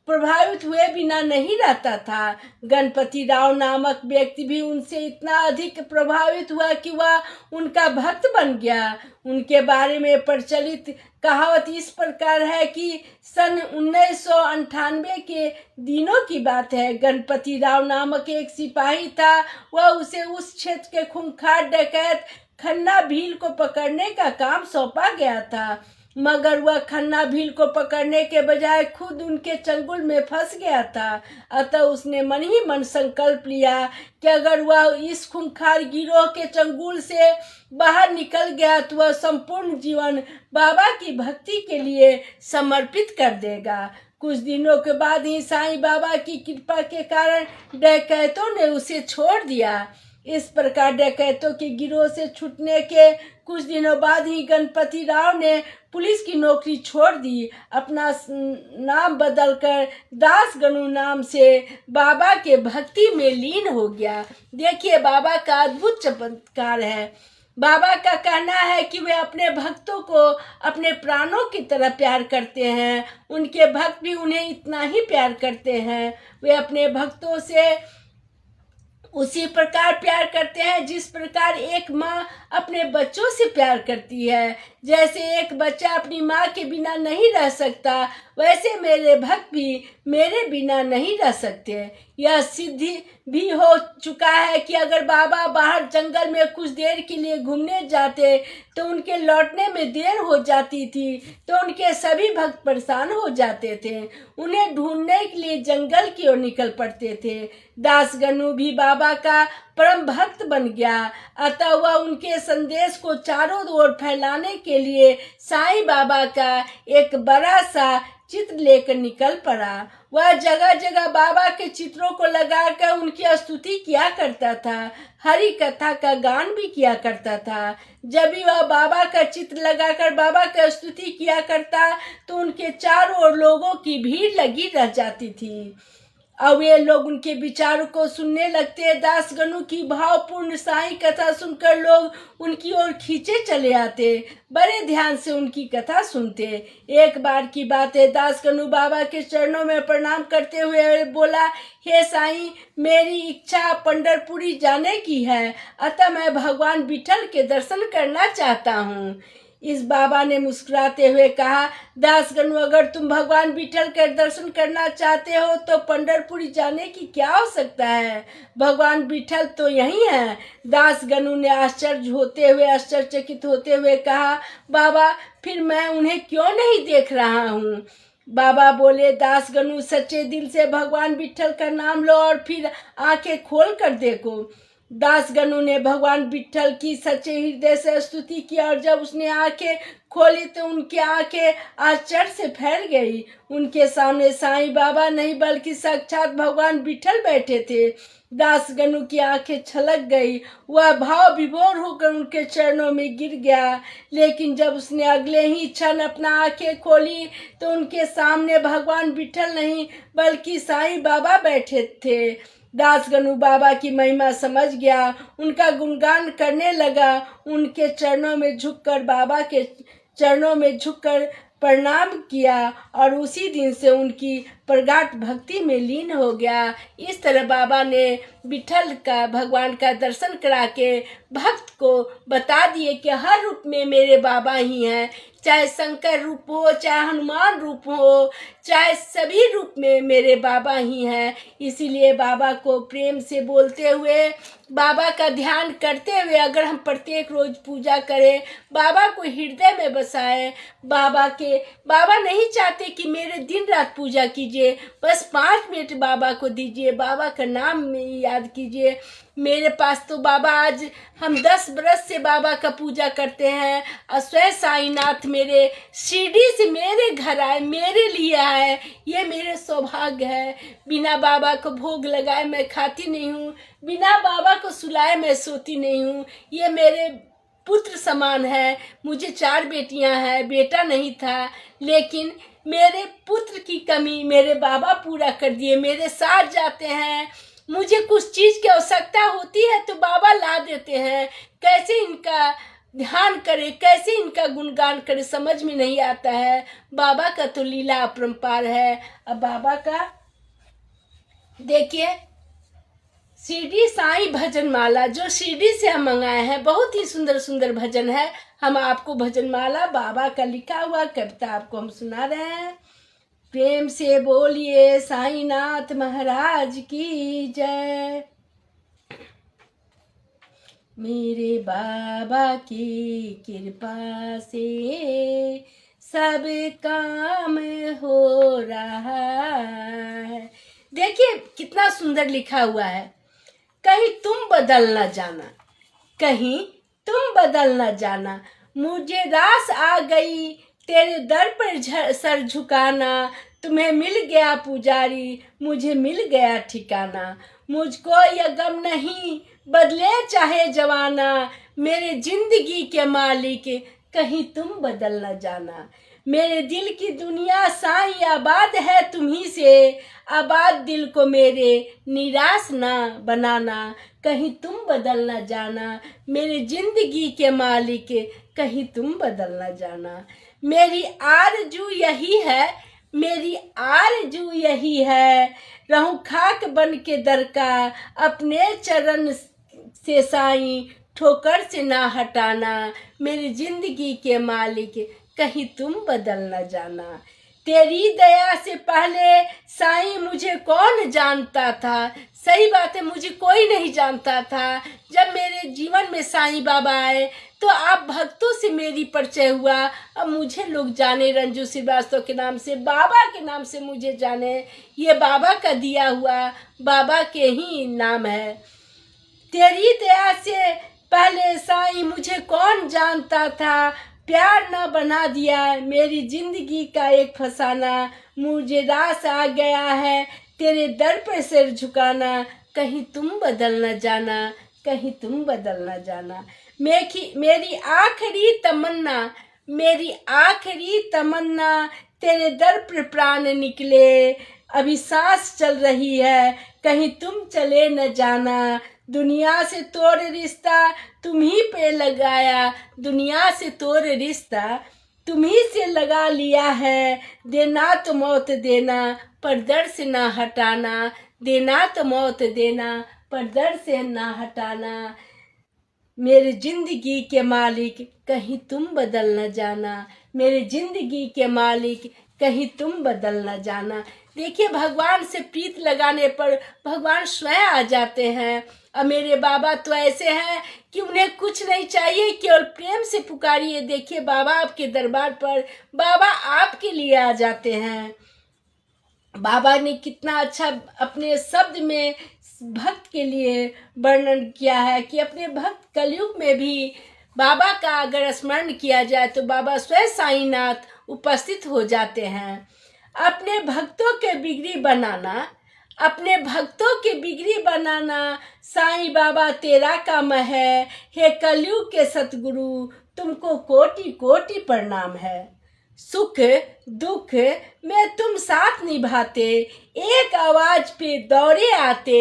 प्रभावित हुए बिना नहीं रहता था। गणपति राव नामक व्यक्ति भी उनसे इतना अधिक प्रभावित हुआ कि वह उनका भक्त बन गया। उनके बारे में प्रचलित कहावत इस प्रकार है कि सन 1998 के दिनों की बात है। गणपति राव नामक एक सिपाही था। वह उसे उस क्षेत्र के खूंखार डकैत खन्ना भील को पकड़ने का काम सौंपा गया था, मगर वह खन्ना भील को पकड़ने के बजाय खुद उनके चंगुल में फंस गया था। अतः उसने मन ही मन संकल्प लिया कि अगर वह इस खूंखार गिरोह के चंगुल से बाहर निकल गया तो वह संपूर्ण जीवन बाबा की भक्ति के लिए समर्पित कर देगा। कुछ दिनों के बाद ही साईं बाबा की कृपा के कारण डकैतों ने उसे छोड़ दिया। इस प्रकार डकैतों के गिरोह से छूटने के कुछ दिनों बाद ही गणपति राव ने पुलिस की नौकरी छोड़ दी। अपना नाम बदलकर दास गणु नाम से बाबा के भक्ति में लीन हो गया। देखिए बाबा का अद्भुत चमत्कार है। बाबा का कहना है कि वे अपने भक्तों को अपने प्राणों की तरह प्यार करते हैं। उनके भक्त भी उन्हें इतना ही प्यार करते हैं। वे अपने भक्तों से उसी प्रकार प्यार करते हैं जिस प्रकार एक माँ अपने बच्चों से प्यार करती है। जैसे एक बच्चा अपनी माँ के बिना नहीं रह सकता, वैसे मेरे भक्त भी मेरे बिना नहीं रह सकते। यह सिद्धि भी हो चुका है कि अगर बाबा बाहर जंगल में कुछ देर के लिए घूमने जाते तो उनके लौटने में देर हो जाती थी, तो उनके सभी भक्त परेशान हो जाते थे। उन्हें ढूंढने के लिए जंगल की ओर निकल पड़ते थे। दास गणु भी बाबा का परम भक्त बन गया। अतः वह उनके संदेश को चारों ओर फैलाने के लिए साईं बाबा का एक बड़ा सा चित्र लेकर निकल पड़ा। वह जगह जगह बाबा के चित्रों को लगाकर उनकी स्तुति किया करता था। हरि कथा का गान भी किया करता था। जब भी वह बाबा का चित्र लगाकर बाबा की स्तुति किया करता तो उनके चारों ओर लोगों की भीड़ लगी रह जाती थी। अब वे लोग उनके विचारों को सुनने लगते। दास गणु की भावपूर्ण साईं कथा सुनकर लोग उनकी ओर खींचे चले आते, बड़े ध्यान से उनकी कथा सुनते। एक बार की बात है, दास गणु बाबा के चरणों में प्रणाम करते हुए बोला, हे साईं, मेरी इच्छा पंढरपुरी जाने की है, अतः मैं भगवान विट्ठल के दर्शन करना चाहता हूँ। इस बाबा ने मुस्कुराते हुए कहा, दास गणु, अगर तुम भगवान विट्ठल के दर्शन करना चाहते हो तो पंढरपुरी जाने की क्या आवश्यकता है, भगवान विट्ठल तो यही हैं। दास गणु ने आश्चर्यचकित होते हुए कहा, बाबा, फिर मैं उन्हें क्यों नहीं देख रहा हूँ। बाबा बोले, दास गनु सच्चे दिल से भगवान विट्ठल का नाम लो और फिर आंखें खोल कर देखो। दास गनु ने भगवान विट्ठल की सच्चे हृदय से स्तुति की और जब उसने आंखें खोली तो उनकी आंखें आश्चर्य से फैल गई। उनके सामने साईं बाबा नहीं बल्कि साक्षात भगवान विट्ठल बैठे थे। दास गनु की आंखें छलक गई, वह भाव विभोर होकर उनके चरणों में गिर गया। लेकिन जब उसने अगले ही क्षण अपना आंखें खोली तो उनके सामने भगवान विट्ठल नहीं बल्कि साईं बाबा बैठे थे। दास गनु बाबा की महिमा समझ गया, उनका गुणगान करने लगा। उनके चरणों में झुककर बाबा के चरणों में झुककर प्रणाम किया और उसी दिन से उनकी प्रगाढ़ भक्ति में लीन हो गया। इस तरह बाबा ने विट्ठल का भगवान का दर्शन करा के भक्त को बता दिए कि हर रूप में मेरे बाबा ही हैं, चाहे शंकर रूप हो, चाहे हनुमान रूप हो, चाहे सभी रूप में मेरे बाबा ही हैं। इसीलिए बाबा को प्रेम से बोलते हुए, बाबा का ध्यान करते हुए अगर हम प्रत्येक रोज पूजा करें, बाबा को हृदय में बसाएं, बाबा नहीं चाहते कि मेरे दिन रात पूजा कीजिए, बस 5 मिनट बाबा को दीजिए, बाबा का नाम में याद कीजिए। मेरे पास तो बाबा, आज हम 10 बरस से बाबा का पूजा करते हैं और स्वयं साईनाथ मेरे शिरडी से मेरे घर आए, मेरे लिए आए, ये मेरे सौभाग्य है। बिना बाबा को भोग लगाए मैं खाती नहीं हूँ, बिना बाबा को सुलाए मैं सोती नहीं हूँ। ये मेरे पुत्र समान है। मुझे 4 बेटियां हैं, बेटा नहीं था, लेकिन मेरे पुत्र की कमी मेरे बाबा पूरा कर दिए। मेरे साथ जाते हैं, मुझे कुछ चीज़ की आवश्यकता होती है तो बाबा ला देते हैं। कैसे इनका ध्यान करे, कैसे इनका गुणगान करे, समझ में नहीं आता है। बाबा का तो लीला अपरंपार है। अब बाबा का देखिए, शिरडी साईं भजन माला जो शिरडी से हम मंगाए हैं, बहुत ही सुंदर सुंदर भजन है। हम आपको भजन माला बाबा का लिखा हुआ कविता आपको हम सुना रहे हैं। प्रेम से बोलिए साईनाथ महाराज की जय। मेरे बाबा की कृपा से सब काम हो रहा है। देखिए कितना सुंदर लिखा हुआ है। कहीं तुम बदल न जाना, कहीं तुम बदल न जाना, मुझे रास आ गई तेरे दर पर सर झुकाना। तुम्हें मिल गया पुजारी, मुझे मिल गया ठिकाना। मुझको यह गम नहीं बदले चाहे जवाना, मेरे जिंदगी के मालिक कहीं तुम बदल न जाना। मेरे दिल की दुनिया साईं आबाद है तुम्ही से, आबाद दिल को मेरे निराश ना बनाना। कहीं तुम बदल न जाना, मेरे जिंदगी के मालिक कहीं तुम बदल न जाना। मेरी आरज़ू यही है, मेरी आरज़ू यही है, रहूं खाक बन के दर का, अपने चरण से साईं ठोकर से ना हटाना। मेरी जिंदगी के मालिक कहीं तुम बदल न जाना। तेरी दया से पहले साईं मुझे कौन जानता था। सही बात है, मुझे कोई नहीं जानता था। जब मेरे जीवन में साईं बाबा आए तो आप भक्तों से मेरी परिचय हुआ। अब मुझे लोग जाने, रंजू श्रीवास्तव के नाम से, बाबा के नाम से मुझे जाने। ये बाबा का दिया हुआ, बाबा के ही नाम है। तेरी दया से पहले साईं मुझे कौन जानता था, प्यार न बना दिया मेरी जिंदगी का एक फसाना। मुझे रास आ गया है तेरे दर पर सिर झुकाना। कहीं तुम बदल न जाना, कहीं तुम बदल न जाना। मेरी आखिरी तमन्ना, मेरी आखिरी तमन्ना, तेरे दर पर प्राण निकले। अभी सांस चल रही है, कहीं तुम चले न जाना। दुनिया से तोड़ रिश्ता तुम ही पे लगाया, दुनिया से तोड़ रिश्ता तुम ही से लगा लिया है। देना तो मौत देना, पर दर से ना हटाना। देना तो मौत देना, पर दर से ना हटाना। मेरे जिंदगी के मालिक कहीं तुम बदल न जाना। मेरे जिंदगी के मालिक कहीं तुम बदल न जाना। देखिए, भगवान से प्रीत लगाने पर भगवान स्वयं आ जाते हैं। और मेरे बाबा तो ऐसे हैं कि उन्हें कुछ नहीं चाहिए, केवल प्रेम से पुकारिए। देखिए, बाबा आपके दरबार पर बाबा आपके लिए आ जाते हैं। बाबा ने कितना अच्छा अपने शब्द में भक्त के लिए वर्णन किया है कि अपने भक्त कलयुग में भी बाबा का अगर स्मरण किया जाए तो बाबा स्वयं साईनाथ उपस्थित हो जाते हैं। अपने भक्तों के बिगड़ी बनाना, अपने भक्तों के बिगड़ी बनाना साईं बाबा तेरा काम है। हे कलयुग के सतगुरु, तुमको कोटि कोटि प्रणाम है। सुख दुख में तुम साथ निभाते, एक आवाज पे दौड़े आते।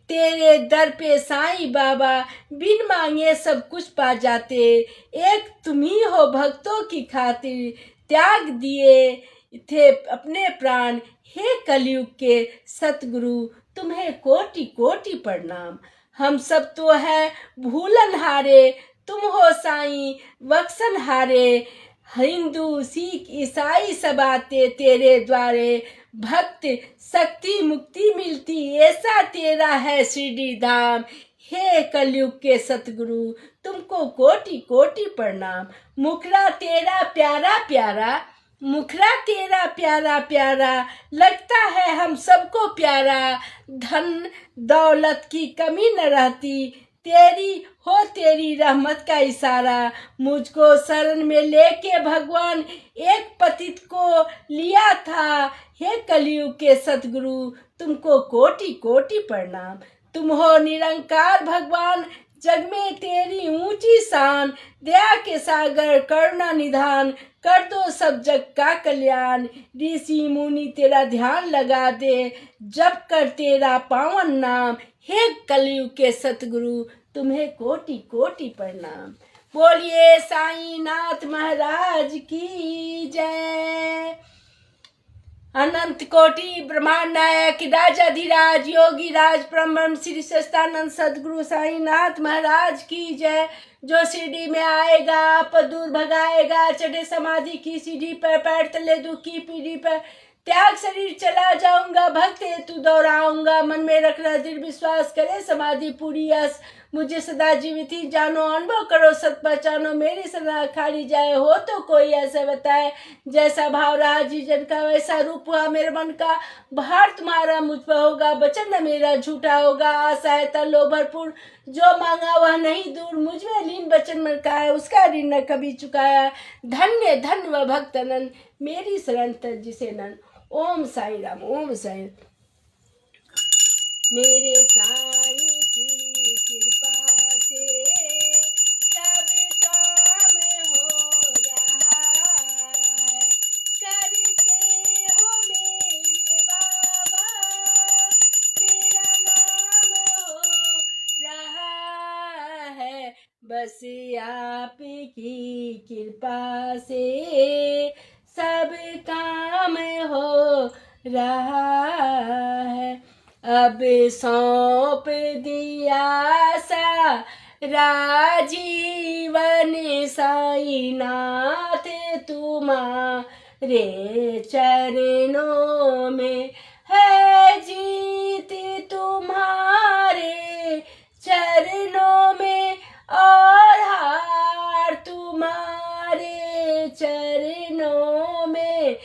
तेरे दर पे साईं बाबा बिन मांगे सब कुछ पा जाते। एक तुम ही हो भक्तों की खातिर, त्याग दिए थे अपने प्राण। हे कलयुग के सतगुरु, तुम्हें कोटि कोटि प्रणाम। हम सब तो है भूलन हारे, तुम हो साईं बख्शन हारे। हिंदू सिख ईसाई सब आते तेरे द्वारे, भक्त शक्ति मुक्ति मिलती ऐसा तेरा है शिरडी धाम। हे कलयुग के सतगुरु, तुमको कोटि कोटि प्रणाम। मुखड़ा तेरा प्यारा प्यारा, मुखड़ा तेरा प्यारा प्यारा, लगता है हम सबको प्यारा। धन दौलत की कमी न रहती, तेरी हो तेरी रहमत का इशारा। मुझको शरण में लेके भगवान एक पतित को लिया था। हे कलयुग के सतगुरु, तुमको कोटि कोटि प्रणाम। तुम हो निरंकार भगवान, जग में तेरी ऊंची शान। दया के सागर करुणा निधान, कर दो सब जग का कल्याण। ऋषि मुनि तेरा ध्यान लगा दे, जप कर तेरा पावन नाम। हे कलयुग के सतगुरु, तुम्हें कोटि कोटि प्रणाम। बोलिए साईनाथ महाराज की जय। अनंत कोटि ब्रह्मांड नायक राजाधिराज योगी राज ब्रह्म श्री सच्चिदानंद सदगुरु साईनाथ महाराज की जय। जो शिरडी में आएगा आप दूर भगाएगा, चढ़े समाधि की सीढ़ी पर, पैर तले दुख की पीढ़ी पर। त्याग शरीर चला जाऊंगा, भक्त हेतु दोहराऊंगा। मन में रखना दृढ़ विश्वास, करे समाधि पूरी आस। मुझे सदा जीवित ही जानो, अनुभव करो सत पहचानो। मेरी सदा खाली जाए हो तो कोई ऐसा बताए। जैसा भाव रहा जीजन का, वैसा रूप हुआ मेरे मन का। भार तुम्हारा मुझ पर होगा, वचन न मेरा झूठा होगा। आशा है तलो भरपूर, जो मांगा वह नहीं दूर। मुझ में लीन वचन मन का है, उसका ऋण न कभी चुकाया। धन्य धन्य वह भक्त नंद, मेरी शरण तर जिसे नंद। ओम साई राम, ओम साई। मेरे साईं की कृपा से सब काम हो रहा है। करते हो मेरे बाबा, मेरा नाम हो रहा है। बस आपकी कृपा से सब काम हो रहा है। अब सौंप दिया सारा जीवन साईनाथ तुम्हारे चरणों में है। जीत तुम्हारे चरणों में और हार तुम्हारे चरणों में।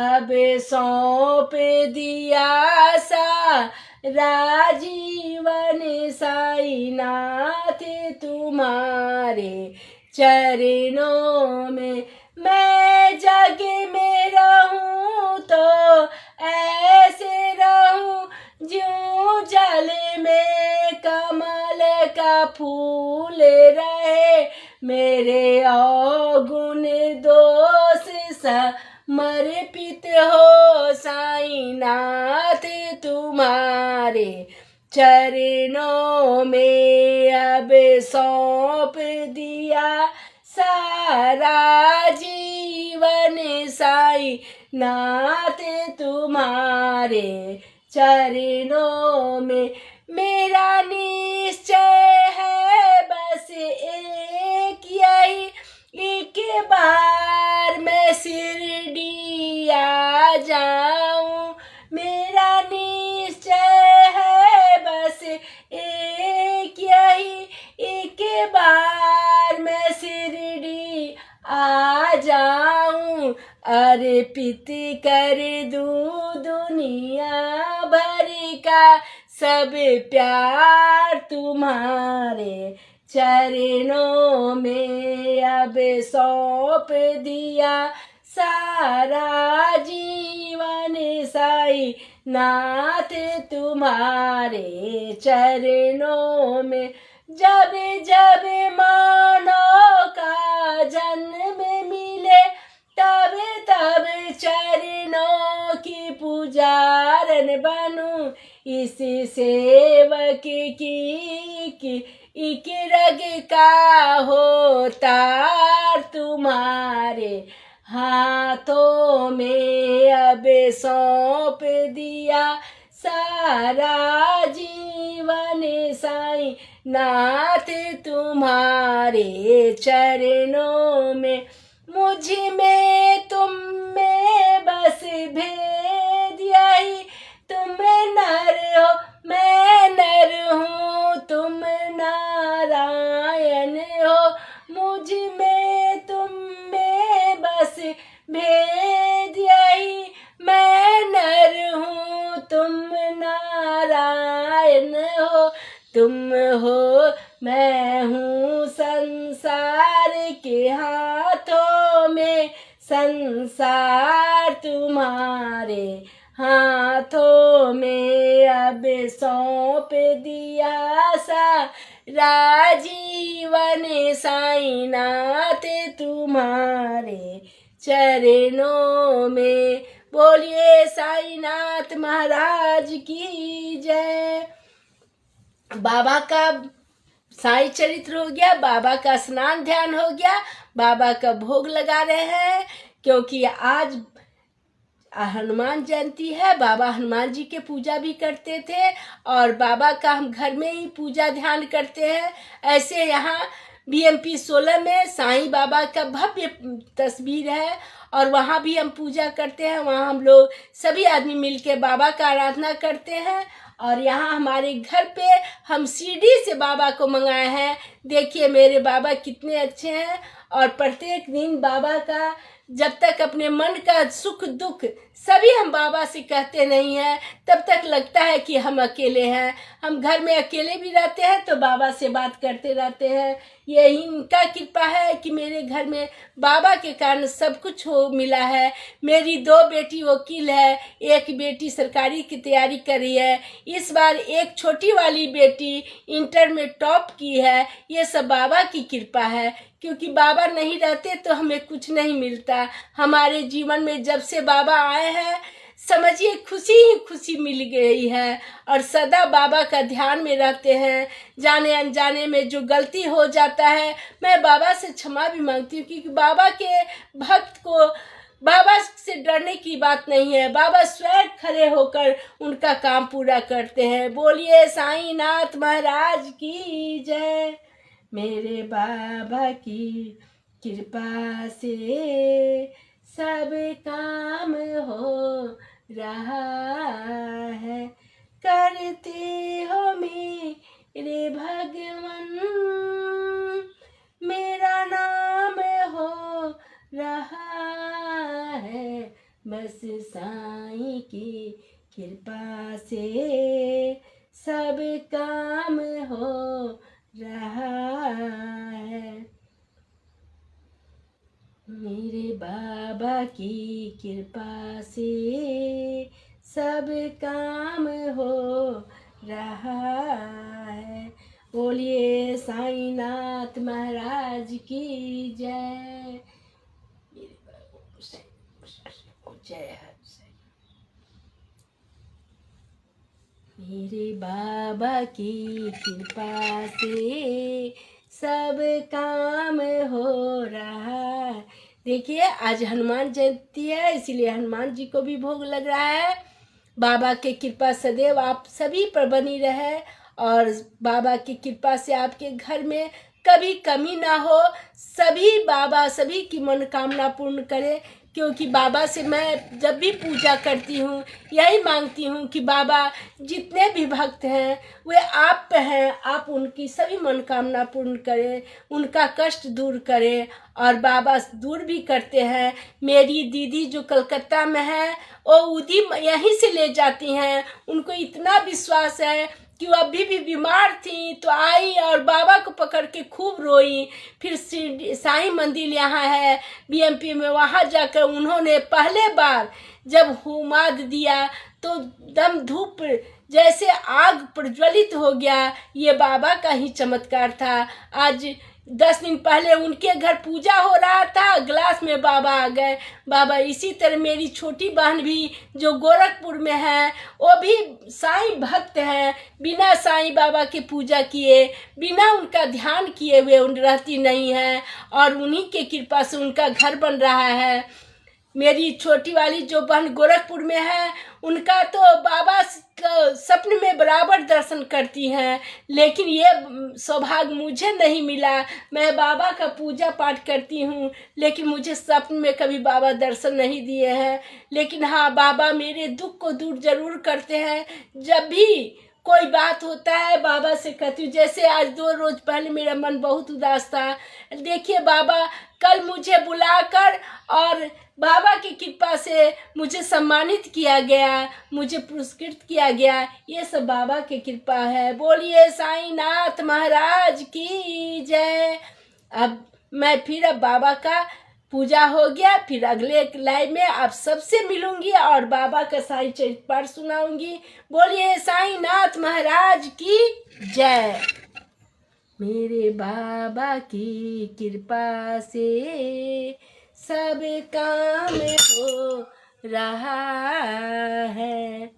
अब सौंप दिया सारा जीवन साईनाथ तुम्हारे चरणों में। मैं जग में रहूं तो ऐसे रहूं, ज्यों जल में कमल का फूल रहे। मेरे अवगुण दोष समर्पित हो साईनाथ तुम्हारे चरणों में। अब सौंप दिया सारा जीवन साईनाथ तुम्हारे चरणों में। मेरा निश्चय है बस एक यही, एक बार मैं शिरडी आ जाऊं। मेरा आ जाऊं, अर्पित कर दूं दुनिया भर का सब प्यार तुम्हारे चरणों में अब सौंप दिया सारा जीवन साईं नाथ तुम्हारे चरणों में। जब जब मानव का जन्म मिले तब तब चरणों की पुजारन बनूं, इस सेवक की एक रग का हो तार तुम्हारे हाथों में अब सौंप दिया सारा जीवन साईं नाथ तुम्हारे चरणों में। मुझ में तुम में बस भेद यही, तुम नर हो मैं नर हूँ, तुम नारायण हो। मुझ में तुम में बस भेद यही, मैं नर हूँ तुम नारायण हो। तुम हो मैं हूँ संसार के हाथों में, संसार तुम्हारे हाथों में अब सौंप दिया सारा जीवन साईं नाथ तुम्हारे चरणों में। बोलिए साईं नाथ महाराज की जय। बाबा का साईं चरित्र हो गया, बाबा का स्नान ध्यान हो गया, बाबा का भोग लगा रहे हैं क्योंकि आज हनुमान जयंती है। बाबा हनुमान जी के पूजा भी करते थे और बाबा का हम घर में ही पूजा ध्यान करते हैं। ऐसे यहाँ BMP 16 में साईं बाबा का भव्य तस्वीर है और वहाँ भी हम पूजा करते हैं। वहाँ हम लोग सभी आदमी मिलके बाबा का आराधना करते हैं। और यहाँ हमारे घर पे हम CD से बाबा को मंगाए हैं। देखिए मेरे बाबा कितने अच्छे हैं। और प्रत्येक दिन बाबा का जब तक अपने मन का सुख दुख सभी हम बाबा से कहते नहीं हैं, तब तक लगता है कि हम अकेले हैं। हम घर में अकेले भी रहते हैं तो बाबा से बात करते रहते हैं। यही इनका कृपा है कि मेरे घर में बाबा के कारण सब कुछ हो मिला है। मेरी 2 बेटी वकील है, एक बेटी सरकारी की तैयारी कर रही है। इस बार एक छोटी वाली बेटी इंटर में टॉप की है। ये सब बाबा की कृपा है, क्योंकि बाबा नहीं रहते तो हमें कुछ नहीं मिलता। हमारे जीवन में जब से बाबा आए हैं समझिए खुशी ही खुशी मिल गई है और सदा बाबा का ध्यान में रहते हैं। जाने अनजाने में जो गलती हो जाता है मैं बाबा से क्षमा भी मांगती हूँ, क्योंकि बाबा के भक्त को बाबा से डरने की बात नहीं है। बाबा स्वयं खड़े होकर उनका काम पूरा करते हैं। बोलिए साईं नाथ महाराज की जय। मेरे बाबा की कृपा से सब काम हो रहा है। करते हो मेरे भगवन, मेरा नाम हो रहा है। बस साईं की कृपा से सब काम हो रहा है। मेरे बाबा की कृपा से सब काम हो रहा है। बोलिए साईं नाथ महाराज की जय। जय हर मेरे बाबा की कृपा से सब काम हो रहा है। देखिए आज हनुमान जयंती है, इसीलिए हनुमान जी को भी भोग लग रहा है। बाबा की कृपा सदैव आप सभी पर बनी रहे और बाबा की कृपा से आपके घर में कभी कमी ना हो। सभी बाबा सभी की मनोकामना पूर्ण करे, क्योंकि बाबा से मैं जब भी पूजा करती हूँ यही मांगती हूँ कि बाबा जितने भी भक्त हैं वे आप पे हैं, आप उनकी सभी मनोकामना पूर्ण करें, उनका कष्ट दूर करें। और बाबा दूर भी करते हैं। मेरी दीदी जो कलकत्ता में है वो उदी यहीं से ले जाती हैं। उनको इतना विश्वास है कि वो अभी भी बीमार थी तो आई और बाबा को पकड़ के खूब रोई। फिर साईं मंदिर यहाँ है बीएमपी में, वहाँ जाकर उन्होंने पहले बार जब होमाद दिया तो दम धूप जैसे आग प्रज्वलित हो गया। ये बाबा का ही चमत्कार था। आज 10 दिन पहले उनके घर पूजा हो रहा था, ग्लास में बाबा आ गए। बाबा इसी तरह मेरी छोटी बहन भी जो गोरखपुर में है वो भी साईं भक्त हैं। बिना साईं बाबा की पूजा किए, बिना उनका ध्यान किए हुए रहती नहीं है, और उन्हीं के कृपा से उनका घर बन रहा है। मेरी छोटी वाली जो बहन गोरखपुर में है उनका तो बाबा सपने में बराबर दर्शन करती हैं, लेकिन ये सौभाग्य मुझे नहीं मिला। मैं बाबा का पूजा पाठ करती हूँ लेकिन मुझे सपने में कभी बाबा दर्शन नहीं दिए हैं। लेकिन हाँ, बाबा मेरे दुख को दूर जरूर करते हैं। जब भी कोई बात होता है बाबा से कहती हूँ। जैसे आज 2 रोज पहले मेरा मन बहुत उदास था, देखिए बाबा कल मुझे बुलाकर और बाबा की कृपा से मुझे सम्मानित किया गया, मुझे पुरस्कृत किया गया। ये सब बाबा की कृपा है। बोलिए साईनाथ महाराज की जय। अब मैं फिर बाबा का पूजा हो गया, फिर अगले लाइव में आप सबसे मिलूंगी और बाबा का साईं चरित्र पाठ सुनाऊंगी। बोलिए साईनाथ महाराज की जय। मेरे बाबा की कृपा से सब काम हो रहा है।